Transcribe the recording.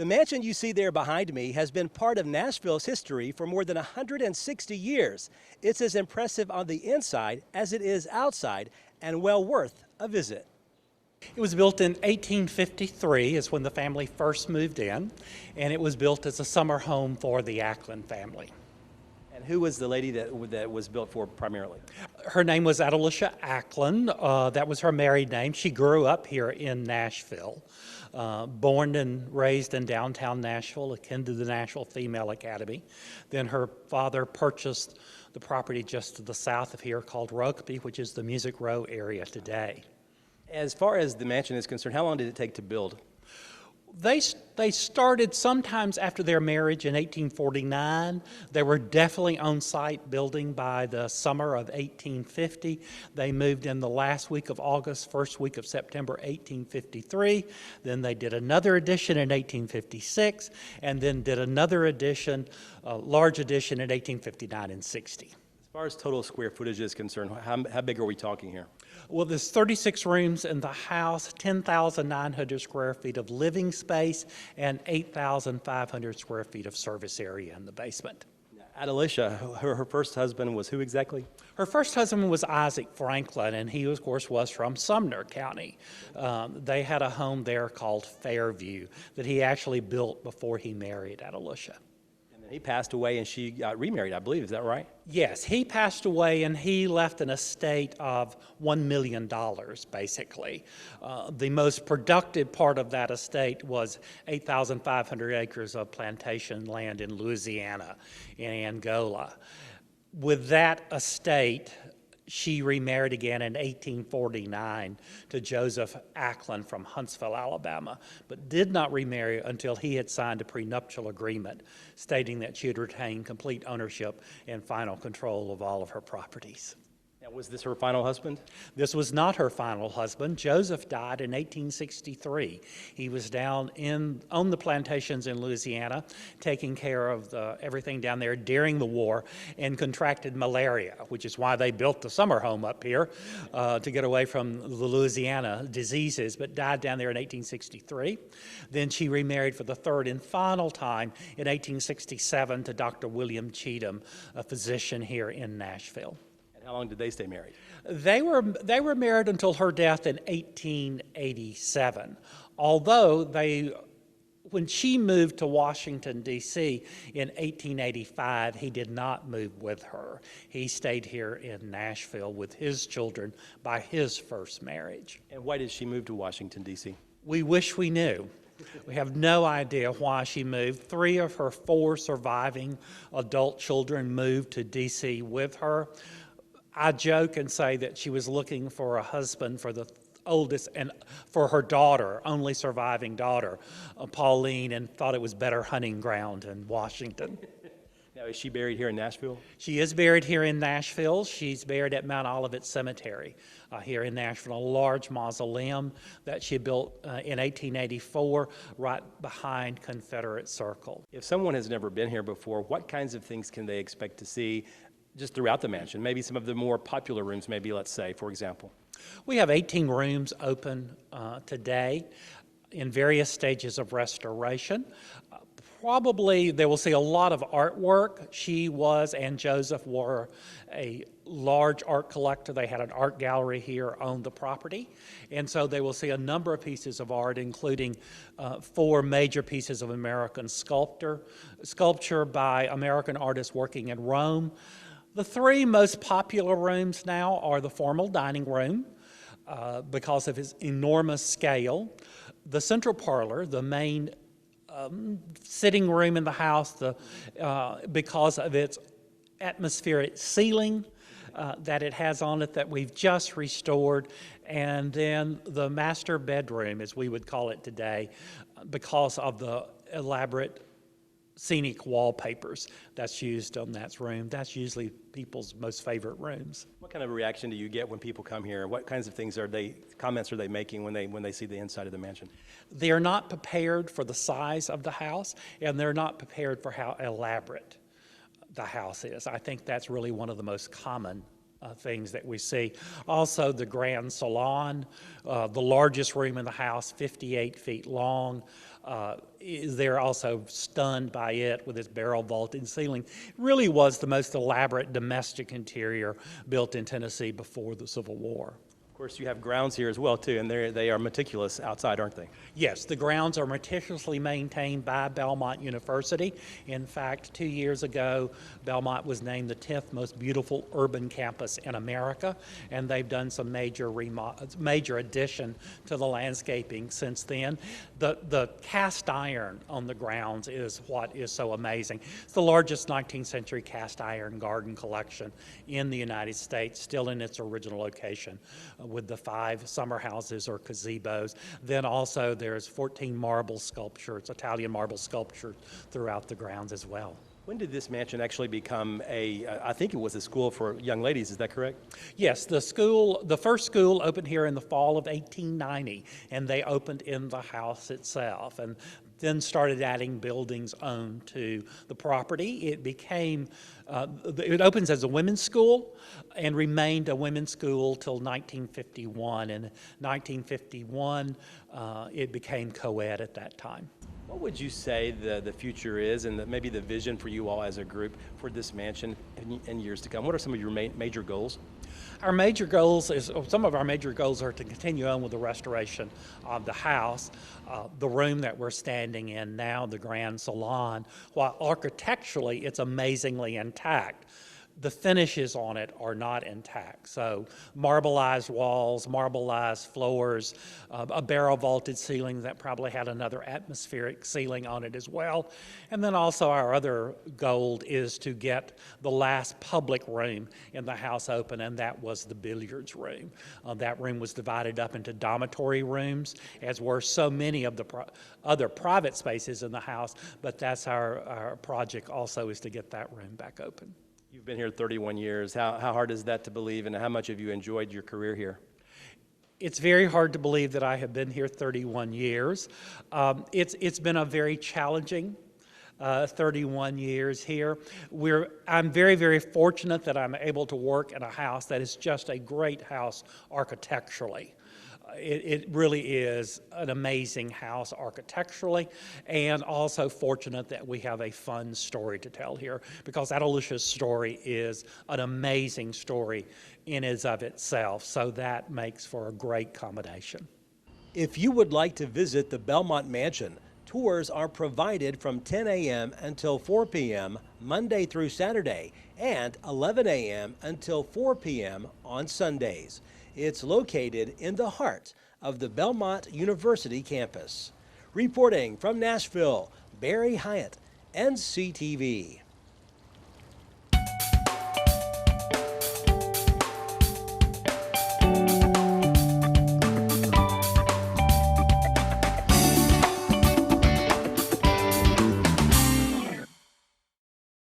The mansion you see there behind me has been part of Nashville's history for more than 160 years. It's as impressive on the inside as it is outside and well worth a visit. It was built in 1853 is when the family first moved in, and it was built as a summer home for the Ackland family. And who was the lady that was built for primarily? Her name was Adelicia Ackland. That was her married name. She grew up here in Nashville, born and raised in downtown Nashville, attended the Nashville Female Academy. Then her father purchased the property just to the south of here called Rugby, which is the Music Row area today. As far as the mansion is concerned, how long did it take to build? They started sometimes after their marriage in 1849. They were definitely on-site building by the summer of 1850. They moved in the last week of August, first week of September 1853. Then they did another addition in 1856, and then did another addition, a large addition in 1859 and 60. As far as total square footage is concerned, how big are we talking here? Well, there's 36 rooms in the house, 10,900 square feet of living space, and 8,500 square feet of service area in the basement. Adelicia, her first husband was who exactly? Her first husband was Isaac Franklin, and he, of course, was from Sumner County. They had a home there called Fairview that he actually built before he married Adelicia. He passed away and she got remarried, I believe. Is that right? Yes, he passed away and he left an estate of $1 million, basically. The most productive part of that estate was 8,500 acres of plantation land in Louisiana, in Angola. With that estate, she remarried again in 1849 to Joseph Ackland from Huntsville, Alabama, but did not remarry until he had signed a prenuptial agreement stating that she had retained complete ownership and final control of all of her properties. Now, was this her final husband? This was not her final husband. Joseph died in 1863. He was down on the plantations in Louisiana, taking care of everything down there during the war, and contracted malaria, which is why they built the summer home up here to get away from the Louisiana diseases, but died down there in 1863. Then she remarried for the third and final time in 1867 to Dr. William Cheatham, a physician here in Nashville. How long did they stay married? They were married until her death in 1887, although when she moved to Washington, D.C. in 1885, he did not move with her. He stayed here in Nashville with his children by his first marriage. And why did she move to Washington, D.C.? We wish we knew. We have no idea why she moved. 3 of her 4 surviving adult children moved to D.C. with her. I joke and say that she was looking for a husband for the oldest and for her daughter, only surviving daughter, Pauline, and thought it was better hunting ground in Washington. Now, is she buried here in Nashville? She is buried here in Nashville. She's buried at Mount Olivet Cemetery here in Nashville, a large mausoleum that she built in 1884 right behind Confederate Circle. If someone has never been here before, what kinds of things can they expect to see just throughout the mansion? Maybe some of the more popular rooms, maybe, let's say, for example. We have 18 rooms open today in various stages of restoration. Probably they will see a lot of artwork. She was, and Joseph were, a large art collector. They had an art gallery here on the property. And so they will see a number of pieces of art, including 4 major pieces of American sculpture by American artists working in Rome. The 3 most popular rooms now are the formal dining room because of its enormous scale, the central parlor, the main sitting room in the house because of its atmospheric ceiling that it has on it that we've just restored, and then the master bedroom, as we would call it today, because of the elaborate scenic wallpapers that's used on that room. That's usually people's most favorite rooms. What kind of reaction do you get when people come here? What kinds of comments are they making when they see the inside of the mansion? They're not prepared for the size of the house, and they're not prepared for how elaborate the house is. I think that's really one of the most common things that we see. Also, the grand salon, the largest room in the house, 58 feet long, they're also stunned by it with its barrel vaulted ceiling. It really was the most elaborate domestic interior built in Tennessee before the Civil War. Of course, you have grounds here as well, too, and they are meticulous outside, aren't they? Yes, the grounds are meticulously maintained by Belmont University. In fact, 2 years ago, Belmont was named the 10th most beautiful urban campus in America, and they've done some major addition to the landscaping since then. The cast iron on the grounds is what is so amazing. It's the largest 19th century cast iron garden collection in the United States, still in its original location, with the 5 summer houses or gazebos. Then also there's 14 marble sculptures, Italian marble sculptures throughout the grounds as well. When did this mansion actually become I think it was a school for young ladies, is that correct? Yes, the first school opened here in the fall of 1890, and they opened in the house itself, and then started adding buildings owned to the property. It opens as a women's school and remained a women's school till 1951. In 1951, it became co-ed at that time. What would you say the future is and maybe the vision for you all as a group for this mansion in years to come? What are some of your major goals? Some of our major goals are to continue on with the restoration of the house, the room that we're standing in now, the Grand Salon. While architecturally it's amazingly intact, the finishes on it are not intact. So marbleized walls, marbleized floors, a barrel vaulted ceiling that probably had another atmospheric ceiling on it as well. And then also our other goal is to get the last public room in the house open, and that was the billiards room. That room was divided up into dormitory rooms, as were so many of the other private spaces in the house, but that's our project also, is to get that room back open. You've been here 31 years. How hard is that to believe, and how much have you enjoyed your career here? It's very hard to believe that I have been here 31 years. It's been a very challenging 31 years here. I'm very, very fortunate that I'm able to work in a house that is just a great house architecturally. It really is an amazing house architecturally, and also fortunate that we have a fun story to tell here, because Adelucia's story is an amazing story in and of itself, so that makes for a great combination. If you would like to visit the Belmont Mansion, tours are provided from 10 a.m. until 4 p.m. Monday through Saturday, and 11 a.m. until 4 p.m. on Sundays. It's located in the heart of the Belmont University campus. Reporting from Nashville, Barry Hyatt, NCTV.